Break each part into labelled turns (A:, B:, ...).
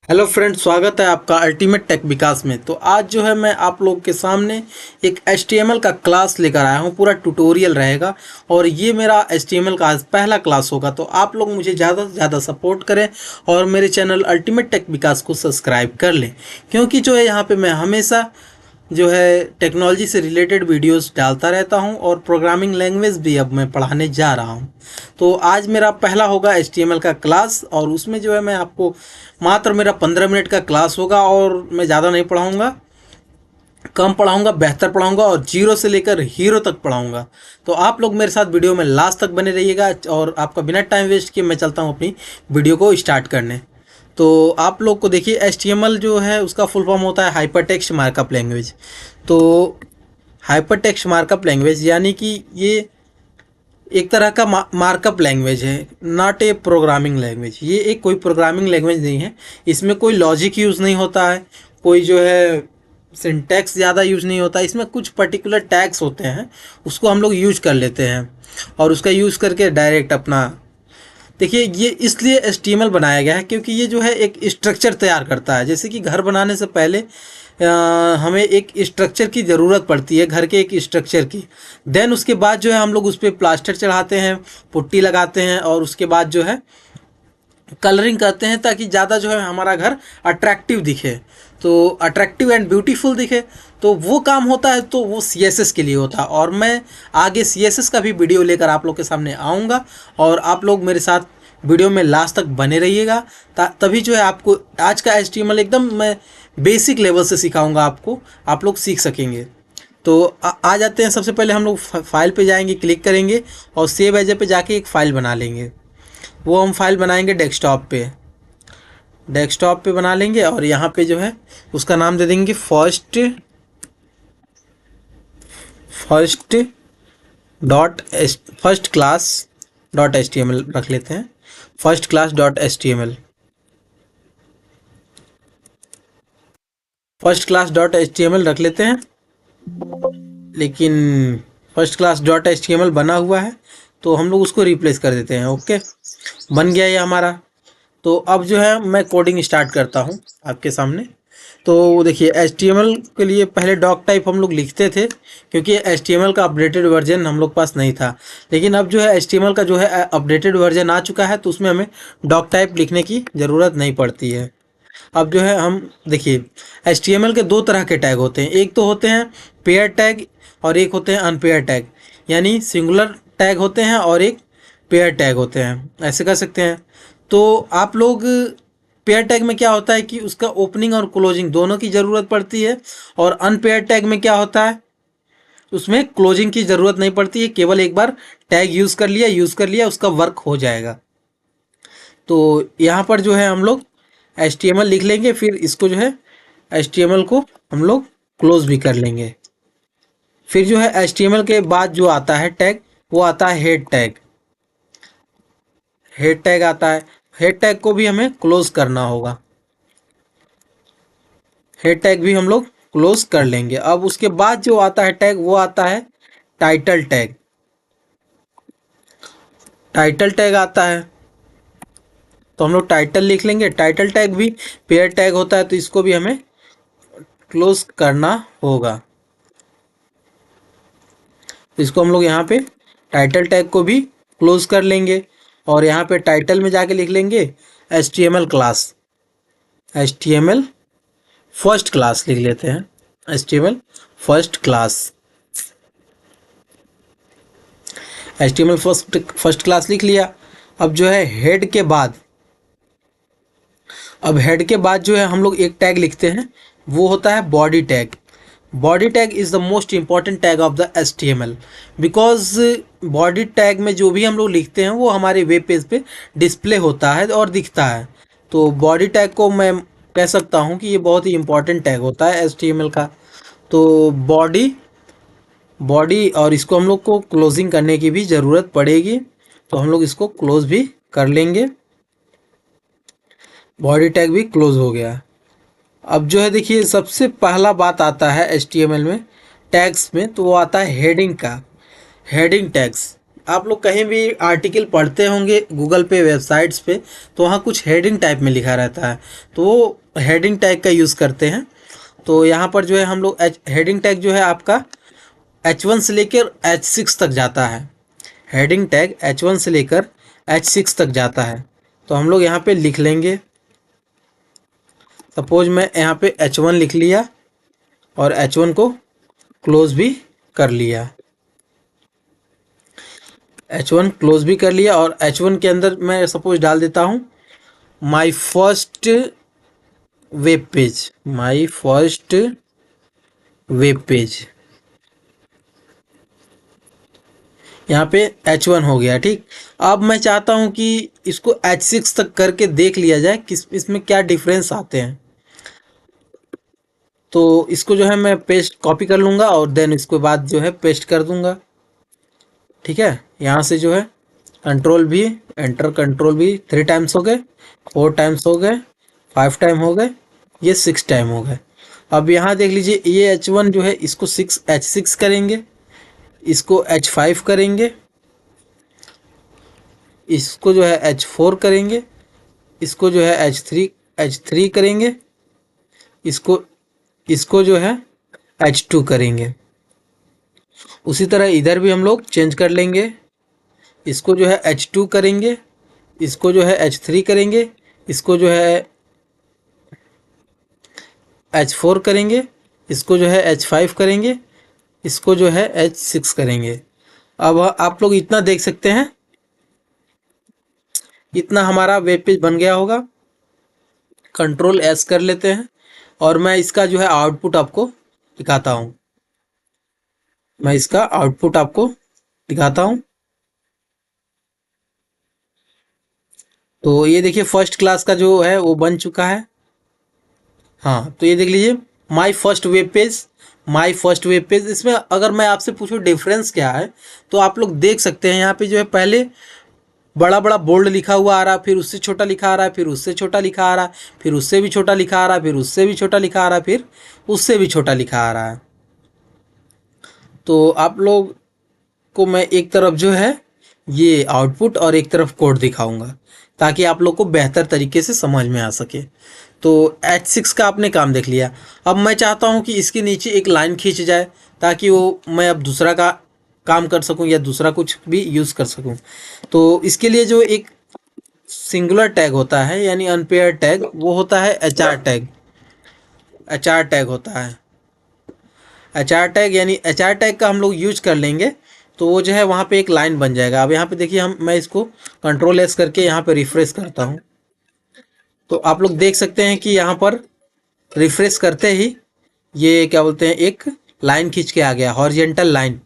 A: Hello friend, स्वागत है आपका अल्टीमेट टेक विकास में। तो आज जो है मैं आप लोग के सामने एक HTML का क्लास लेकर आया हूँ। पूरा ट्यूटोरियल रहेगा और ये मेरा HTML का आज पहला क्लास होगा। तो आप लोग मुझे ज़्यादा से ज़्यादा सपोर्ट करें और मेरे चैनल अल्टीमेट टेक विकास को सब्सक्राइब कर लें, क्योंकि जो है यहाँ पे मैं हमेशा जो है टेक्नोलॉजी से रिलेटेड वीडियोस डालता रहता हूं और प्रोग्रामिंग लैंग्वेज भी अब मैं पढ़ाने जा रहा हूं। तो आज मेरा पहला होगा HTML का क्लास और उसमें जो है मैं आपको मात्र मेरा 15 मिनट का क्लास होगा और मैं ज़्यादा नहीं पढ़ाऊँगा, कम पढ़ाऊँगा, बेहतर पढ़ाऊँगा और जीरो से लेकर हीरो तक पढ़ाऊँगा। तो आप लोग मेरे साथ वीडियो में लास्ट तक बने रहिएगा और आपका बिना टाइम वेस्ट किए मैं चलता हूँ अपनी वीडियो को स्टार्ट करने। तो आप लोग को देखिए, HTML जो है उसका फुल फॉर्म होता है हाइपर टेक्स्ट मार्कअप लैंग्वेज। तो हाइपर टेक्स्ट मार्कअप लैंग्वेज यानी कि ये एक तरह का मार्कअप लैंग्वेज है, नॉट ए प्रोग्रामिंग लैंग्वेज। ये एक कोई प्रोग्रामिंग लैंग्वेज नहीं है। इसमें कोई लॉजिक यूज़ नहीं होता है, कोई जो है सिंटैक्स ज़्यादा यूज़ नहीं होता। इसमें कुछ पर्टिकुलर टैग्स होते हैं, उसको हम लोग यूज कर लेते हैं और उसका यूज़ करके डायरेक्ट अपना देखिए, ये इसलिए HTML बनाया गया है क्योंकि ये जो है एक स्ट्रक्चर तैयार करता है। जैसे कि घर बनाने से पहले हमें एक स्ट्रक्चर की ज़रूरत पड़ती है, घर के एक स्ट्रक्चर की। देन उसके बाद जो है हम लोग उस पर प्लास्टर चढ़ाते हैं, पुट्टी लगाते हैं और उसके बाद जो है कलरिंग करते हैं ताकि ज़्यादा जो है हमारा घर अट्रैक्टिव दिखे, तो अट्रैक्टिव एंड ब्यूटीफुल दिखे। तो वो काम होता है, तो वो CSS के लिए होता है और मैं आगे CSS का भी वीडियो लेकर आप लोग के सामने आऊँगा और आप लोग मेरे साथ वीडियो में लास्ट तक बने रहिएगा। तभी जो है आपको आज का HTML एकदम मैं बेसिक लेवल से सिखाऊंगा आपको, आप लोग सीख सकेंगे। तो आ जाते हैं। सबसे पहले हम लोग फाइल पे जाएंगे, क्लिक करेंगे और सेव एज पे जाके एक फ़ाइल बना लेंगे। वो हम फाइल बनाएंगे डेस्कटॉप पे बना लेंगे और यहाँ पे जो है उसका नाम दे देंगे फर्स्ट क्लास डॉट HTML रख लेते हैं। फर्स्ट क्लास डॉट HTML रख लेते हैं। लेकिन फर्स्ट क्लास डॉट HTML बना हुआ है तो हम लोग उसको रिप्लेस कर देते हैं। ओके, बन गया ये हमारा। तो अब जो है मैं कोडिंग स्टार्ट करता हूँ आपके सामने। तो देखिए, HTML के लिए पहले डॉक टाइप हम लोग लिखते थे क्योंकि HTML का अपडेटेड वर्जन हम लोग पास नहीं था। लेकिन अब जो है HTML का जो है अपडेटेड वर्जन आ चुका है, तो उसमें हमें डॉक टाइप लिखने की ज़रूरत नहीं पड़ती है। अब जो है हम देखिए, HTML के दो तरह के टैग होते हैं। एक तो होते हैं पेयर टैग और एक होते हैं अनपेयर टैग, यानी सिंगुलर टैग होते हैं और एक पेयर टैग होते हैं, ऐसे कर सकते हैं। तो आप लोग पेयर टैग में क्या होता है कि उसका ओपनिंग और क्लोजिंग दोनों की ज़रूरत पड़ती है और अनपेयर टैग में क्या होता है, उसमें क्लोजिंग की ज़रूरत नहीं पड़ती है। केवल एक बार टैग यूज़ कर लिया उसका वर्क हो जाएगा। तो यहाँ पर जो है हम लोग HTML लिख लेंगे, फिर इसको जो है HTML को हम लोग क्लोज भी कर लेंगे। फिर जो है HTML के बाद जो आता है टैग, वो आता है हेड टैग आता है। हेड टैग को भी हमें क्लोज करना होगा, हेड टैग भी हम लोग क्लोज कर लेंगे। अब उसके बाद जो आता है टैग, वो आता है टाइटल टैग। टाइटल टैग आता है तो हम लोग टाइटल लिख लेंगे। टाइटल टैग भी पेयर टैग होता है, तो इसको भी हमें क्लोज करना होगा। तो इसको हम लोग यहाँ पे टाइटल टैग को भी क्लोज कर लेंगे और यहाँ पे टाइटल में जाके लिख लेंगे HTML class, HTML first class लिख लेते हैं, HTML first class. HTML first class लिख लिया। अब जो है हेड के बाद, अब हेड के बाद जो है हम लोग एक टैग लिखते हैं, वो होता है body tag. Body tag is the most important tag of the HTML, because body tag में जो भी हम लोग लिखते हैं वो हमारे वेब पेज पे डिस्प्ले होता है और दिखता है। तो बॉडी टैग को मैं कह सकता हूँ कि ये बहुत ही इंपॉर्टेंट टैग होता है HTML का। तो बॉडी और इसको हम लोग को क्लोजिंग करने की भी ज़रूरत पड़ेगी, तो हम लोग इसको क्लोज भी कर लेंगे। बॉडी टैग भी क्लोज हो गया। अब जो है देखिए, सबसे पहला बात आता है HTML में टैग्स में, तो वो आता है हेडिंग का, हेडिंग टैग्स। आप लोग कहीं भी आर्टिकल पढ़ते होंगे गूगल पे, वेबसाइट्स पे, तो वहाँ कुछ हेडिंग टाइप में लिखा रहता है, तो वो हेडिंग टैग का यूज़ करते हैं। तो यहाँ पर जो है हम लोग हेडिंग टैग जो है आपका H1 से लेकर H6 तक जाता है। हेडिंग टैग H1 से लेकर H6 तक जाता है। तो हम लोग यहाँ पे लिख लेंगे, सपोज मैं यहाँ पे H1 लिख लिया और H1 को क्लोज भी कर लिया। H1 क्लोज भी कर लिया और H1 के अंदर मैं सपोज डाल देता हूँ my first web page, my first web page. यहाँ पे H1 हो गया, ठीक। अब मैं चाहता हूँ कि इसको H6 तक करके देख लिया जाए किस इसमें क्या डिफरेंस आते हैं। तो इसको जो है मैं पेस्ट कॉपी कर लूँगा और देन इसके बाद जो है पेस्ट कर दूँगा, ठीक है। यहाँ से जो है कंट्रोल भी एंटर, कंट्रोल भी 3 टाइम्स हो गए, 4 टाइम्स हो गए, 5 टाइम हो गए, ये 6 टाइम हो गए। अब यहाँ देख लीजिए ये H1 जो है इसको H6 करेंगे, इसको H5 करेंगे, इसको जो है H4 करेंगे, इसको जो है H3 करेंगे, इसको इसको जो है H2 करेंगे। उसी तरह इधर भी हम लोग चेंज कर लेंगे, इसको जो है H2 करेंगे, इसको जो है H3 करेंगे, इसको जो है H4 करेंगे, इसको जो है H5 करेंगे, इसको जो है H6 करेंगे। अब आप लोग इतना देख सकते हैं, इतना हमारा वेब पेज बन गया होगा। कंट्रोल एस कर लेते हैं और मैं इसका जो है आउटपुट आपको दिखाता हूँ, मैं इसका आउटपुट आपको दिखाता हूँ। तो ये देखिए फर्स्ट क्लास का जो है वो बन चुका है। हाँ, तो ये देख लीजिए my first web page, my first web page. इसमें अगर मैं आपसे पूछूं डिफरेंस क्या है, तो आप लोग देख सकते हैं यहाँ पे जो है पहले बड़ा बड़ा बोल्ड लिखा हुआ आ रहा है, फिर उससे छोटा लिखा आ रहा है, फिर उससे छोटा लिखा आ रहा है, फिर उससे भी छोटा लिखा आ रहा है, फिर उससे भी छोटा लिखा आ रहा है, फिर उससे भी छोटा लिखा आ रहा है। तो आप लोग को मैं एक तरफ जो है ये आउटपुट और एक तरफ कोड दिखाऊंगा ताकि आप लोग को बेहतर तरीके से समझ में आ सके। तो H6 का आपने काम देख लिया। अब मैं चाहता हूँ कि इसके नीचे एक लाइन खींच जाए ताकि वो मैं अब दूसरा का काम कर सकूँ या दूसरा कुछ भी यूज़ कर सकूँ। तो इसके लिए जो एक सिंगुलर टैग होता है यानी अनपेयर टैग, वो होता है HR टैग। HR टैग होता है, HR टैग यानी HR टैग का हम लोग यूज कर लेंगे तो वो जो है वहाँ पे एक लाइन बन जाएगा। अब यहाँ पे देखिए मैं इसको कंट्रोल एस करके यहाँ पे रिफ्रेश करता हूँ, तो आप लोग देख सकते हैं कि यहाँ पर रिफ्रेश करते ही ये क्या बोलते हैं एक लाइन खींच के आ गया, हॉरिजेंटल लाइन।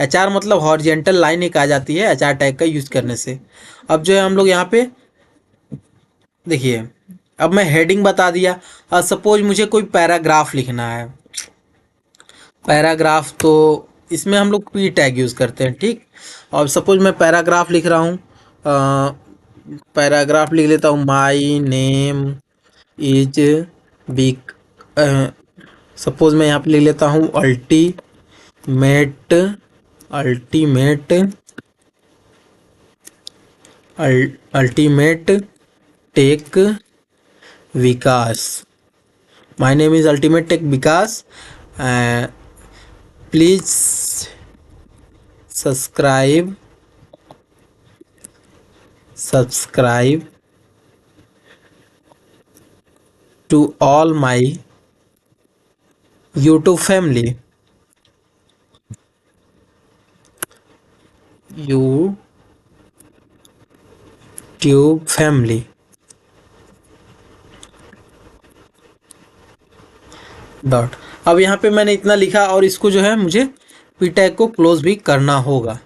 A: HR मतलब हॉरिजेंटल लाइन एक आ जाती है HR टैग का यूज करने से। अब जो है हम लोग यहाँ पे देखिए, अब मैं हेडिंग बता दिया। और सपोज मुझे कोई पैराग्राफ लिखना है, पैराग्राफ, तो इसमें हम लोग P टैग यूज़ करते हैं, ठीक। और सपोज मैं पैराग्राफ लिख रहा हूँ, पैराग्राफ लिख लेता हूँ माई नेम इज बिक, सपोज मैं यहाँ पे लिख लेता हूँ ultimate ultimate ultimate tech Vikas. My name is ultimate tech Vikas, please subscribe to all my YouTube family, YouTube family। Dot. अब यहाँ पे मैंने इतना लिखा और इसको जो है मुझे P टैग को क्लोज भी करना होगा।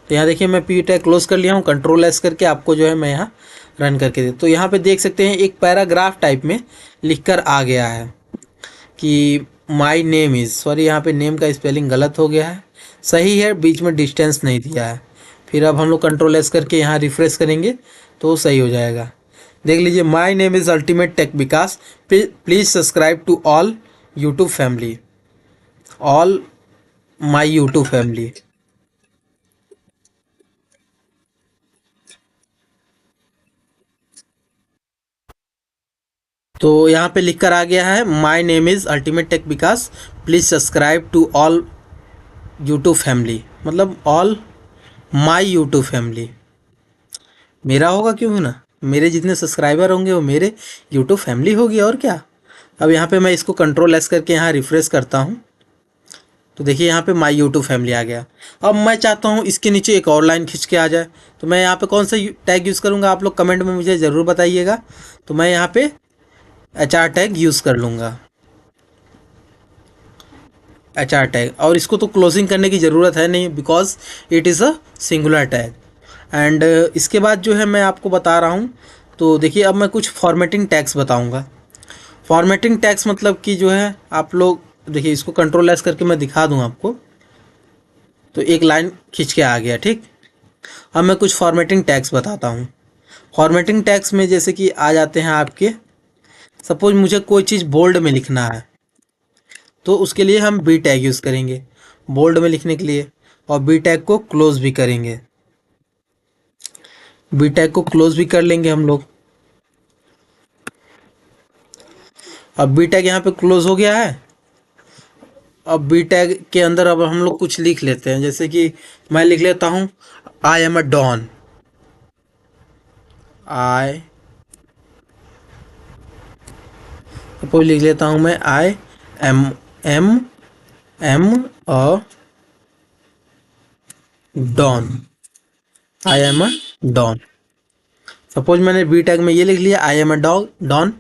A: तो यहाँ देखिए मैं P टैग क्लोज कर लिया हूँ, कंट्रोल एस करके आपको जो है मैं यहाँ रन करके दे। तो यहाँ पे देख सकते हैं एक पैराग्राफ टाइप में लिखकर आ गया है कि माई नेम इज़, सॉरी यहाँ पे नेम का स्पेलिंग गलत हो गया है, सही है, बीच में डिस्टेंस नहीं दिया है। फिर अब हम लोग कंट्रोल एस करके यहाँ रिफ्रेश करेंगे तो सही हो जाएगा। देख लीजिए my name is ultimate tech Vikas, please subscribe to all YouTube family, all my YouTube family. तो यहाँ पे लिख कर आ गया है my name is ultimate tech Vikas, please subscribe to all YouTube family, मतलब ऑल माय यूट्यूब फैमिली। मेरा होगा क्यों ना, मेरे जितने सब्सक्राइबर होंगे वो मेरे यूट्यूब फैमिली होगी, और क्या। अब यहाँ पे मैं इसको कंट्रोल एस करके यहाँ रिफ्रेश करता हूँ, तो देखिए यहाँ पे माय यूट्यूब फैमिली आ गया। अब मैं चाहता हूँ इसके नीचे एक और लाइन खींच के आ जाए, तो मैं यहाँ पे कौन सा टैग यूज़ करूँगा, आप लोग कमेंट में मुझे ज़रूर बताइएगा। तो मैं यहाँ पे HR टैग यूज़ कर लूँगा, HR टैग। और इसको तो क्लोजिंग करने की ज़रूरत है नहीं, because it is a singular tag. And इसके बाद जो है मैं आपको बता रहा हूँ, तो देखिए अब मैं कुछ फॉर्मेटिंग टैग्स बताऊँगा। फॉर्मेटिंग टैग्स मतलब कि जो है आप लोग देखिए, इसको कंट्रोल एस करके मैं दिखा दूँ आपको, तो एक लाइन खींच के आ गया, ठीक। अब मैं कुछ फॉर्मेटिंग टैग्स बताता हूँ। फॉर्मेटिंग टैग्स में जैसे कि आ जाते हैं आपके, सपोज मुझे कोई चीज़ बोल्ड में लिखना है, तो उसके लिए हम बी टैग यूज़ करेंगे बोल्ड में लिखने के लिए, और बी टैग को क्लोज भी करेंगे, बी टैग को क्लोज भी कर लेंगे हम लोग। अब बी टैग यहाँ पे क्लोज हो गया है। अब बी टैग के अंदर अब हम लोग कुछ लिख लेते हैं, जैसे कि मैं लिख लेता हूँ I am a don, I suppose लिख लेता हूँ मैं I am am am a don, I am a don. Suppose मैंने बी टैग में ये लिख लिया I am a don,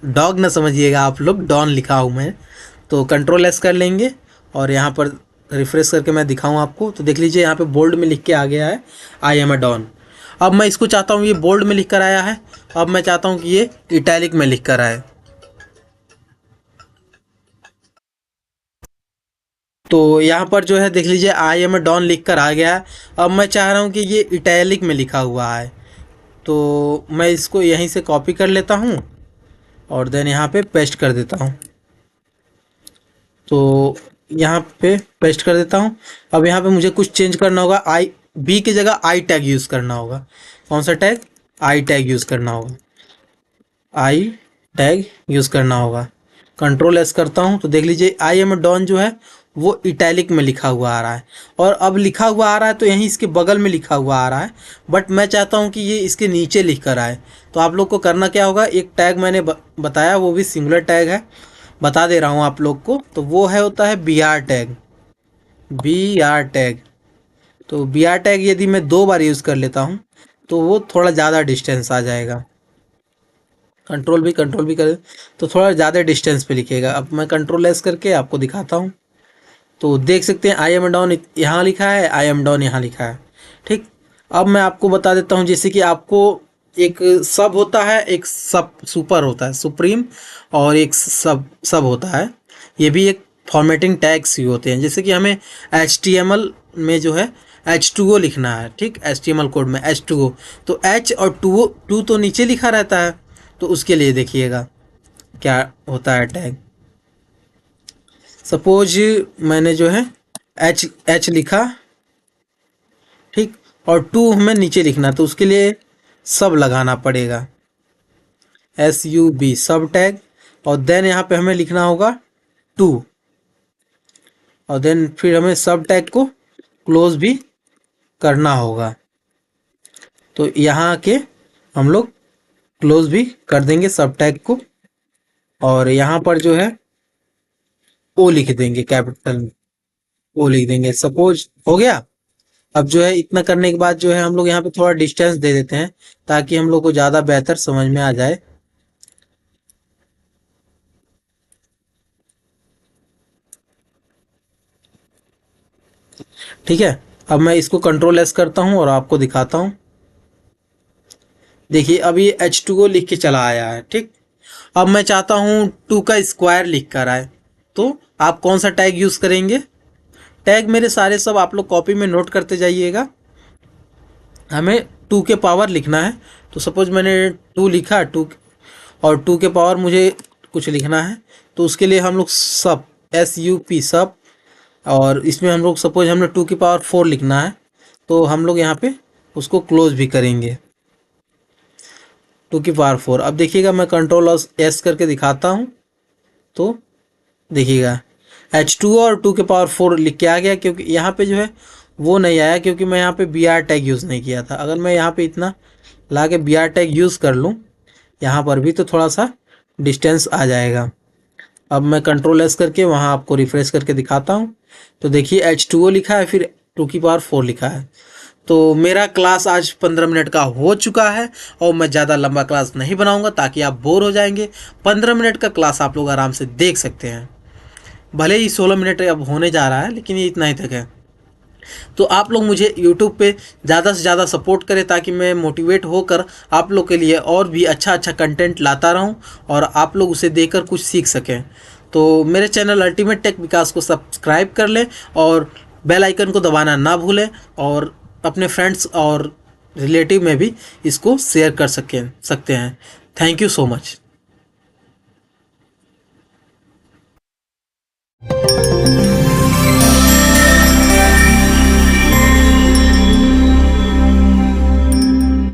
A: dog ना समझिएगा आप लोग, डॉन लिखा हूँ मैं। तो कंट्रोल एस कर लेंगे और यहाँ पर रिफ्रेश करके मैं दिखाऊँ आपको, तो देख लीजिए यहाँ पे बोल्ड में लिख के आ गया है आई एम अ डॉन। अब मैं इसको चाहता हूँ, ये बोल्ड में लिख कर आया है, अब मैं चाहता हूँ कि ये इटैलिक में लिख कर आए। तो यहाँ पर जो है देख लीजिए आई एम अ डॉन लिख कर आ गया है। अब मैं चाह रहा हूँ कि ये इटैलिक में लिखा हुआ है, तो मैं इसको यहीं से कॉपी कर लेता हूँ और देन यहाँ पे पेस्ट कर देता हूँ। तो यहाँ पे पेस्ट कर देता हूँ। अब यहाँ पे मुझे कुछ चेंज करना होगा, आई बी की जगह आई टैग यूज़ करना होगा। कौन सा टैग, आई टैग यूज़ करना होगा, आई टैग यूज़ करना होगा। कंट्रोल एस करता हूँ, तो देख लीजिए आई एम डॉन जो है वो इटैलिक में लिखा हुआ आ रहा है, और अब लिखा हुआ आ रहा है तो यहीं इसके बगल में लिखा हुआ आ रहा है, बट मैं चाहता हूँ कि ये इसके नीचे लिख कर आए। तो आप लोग को करना क्या होगा, एक टैग मैंने बताया, वो भी सिंगुलर टैग है, बता दे रहा हूँ आप लोग को, तो वो है होता है B R tag, B R tag. तो बी आर टैग यदि मैं 2 बार यूज़ कर लेता हूँ तो वो थोड़ा ज़्यादा डिस्टेंस आ जाएगा। कंट्रोल भी कर, तो थोड़ा ज़्यादा डिस्टेंस पे लिखेगा। अब मैं कंट्रोल एस करके आपको दिखाता हूँ, तो देख सकते हैं आई एम डाउन यहाँ लिखा है, आई एम डाउन यहाँ लिखा है, ठीक। अब मैं आपको बता देता हूँ, जैसे कि आपको एक सब होता है, एक सब सुपर होता है, सुप्रीम, और एक सब सब होता है, ये भी एक फॉर्मेटिंग टैग्स ही होते हैं। जैसे कि हमें HTML में जो है H2O लिखना है, ठीक, HTML कोड में H2O, तो H और टू तो नीचे लिखा रहता है, तो उसके लिए देखिएगा क्या होता है टैग। सपोज मैंने जो है एच लिखा, ठीक, और टू हमें नीचे लिखना, तो उसके लिए सब लगाना पड़ेगा, SUB सब टैग, और देन यहाँ पे हमें लिखना होगा टू, और देन फिर हमें सब टैग को क्लोज भी करना होगा। तो यहाँ के हम लोग क्लोज भी कर देंगे सब टैग को, और यहाँ पर जो है ओ लिख देंगे, कैपिटल ओ लिख देंगे। सपोज हो गया। अब जो है इतना करने के बाद जो है हम लोग यहाँ पे थोड़ा डिस्टेंस दे देते हैं, ताकि हम लोग को ज़्यादा बेहतर समझ में आ जाए। ठीक है, अब मैं इसको कंट्रोल एस करता हूँ और आपको दिखाता हूँ। देखिए अब ये H2O लिख के चला आया है, ठीक। अब मैं चाहता हूँ 2 का स्क्वायर लिख कर आए, तो आप कौन सा टैग यूज़ करेंगे। टैग मेरे सारे सब आप लोग कॉपी में नोट करते जाइएगा। हमें 2 के पावर लिखना है, तो सपोज मैंने 2 लिखा, 2 और 2 के पावर मुझे कुछ लिखना है, तो उसके लिए हम लोग सब SUP सब, और इसमें हम लोग सपोज हमने 2 की पावर 4 लिखना है, तो हम लोग यहाँ पे उसको क्लोज भी करेंगे। 2 की पावर 4। अब देखिएगा मैं कंट्रोल एस करके दिखाता हूँ तो देखिएगा H2 और 2 के पावर 4 लिख के आ गया, क्योंकि यहाँ पे जो है वो नहीं आया क्योंकि मैं यहाँ पे BR टैग यूज़ नहीं किया था। अगर मैं यहाँ पे इतना ला के BR टैग यूज़ कर लूँ यहाँ पर भी तो थोड़ा सा डिस्टेंस आ जाएगा। अब मैं कंट्रोल एस करके वहाँ आपको रिफ्रेश करके दिखाता हूँ तो देखिए H2O लिखा है, फिर 2 की पावर 4 लिखा है। तो मेरा क्लास आज 15 मिनट का हो चुका है और मैं ज़्यादा लंबा क्लास नहीं बनाऊंगा ताकि आप बोर हो जाएंगे। 15 मिनट का क्लास आप लोग आराम से देख सकते हैं, भले ही 16 मिनट अब होने जा रहा है लेकिन ये इतना ही तक है। तो आप लोग मुझे यूट्यूब पे ज़्यादा से ज़्यादा सपोर्ट करें ताकि मैं मोटिवेट होकर आप लोग के लिए और भी अच्छा अच्छा कंटेंट लाता रहूं और आप लोग उसे देखकर कुछ सीख सकें। तो मेरे चैनल अल्टीमेट टेक विकास को सब्सक्राइब कर लें और बेल आइकन को दबाना ना भूलें और अपने फ्रेंड्स और रिलेटिव में भी इसको शेयर कर सकते हैं। Thank you so much.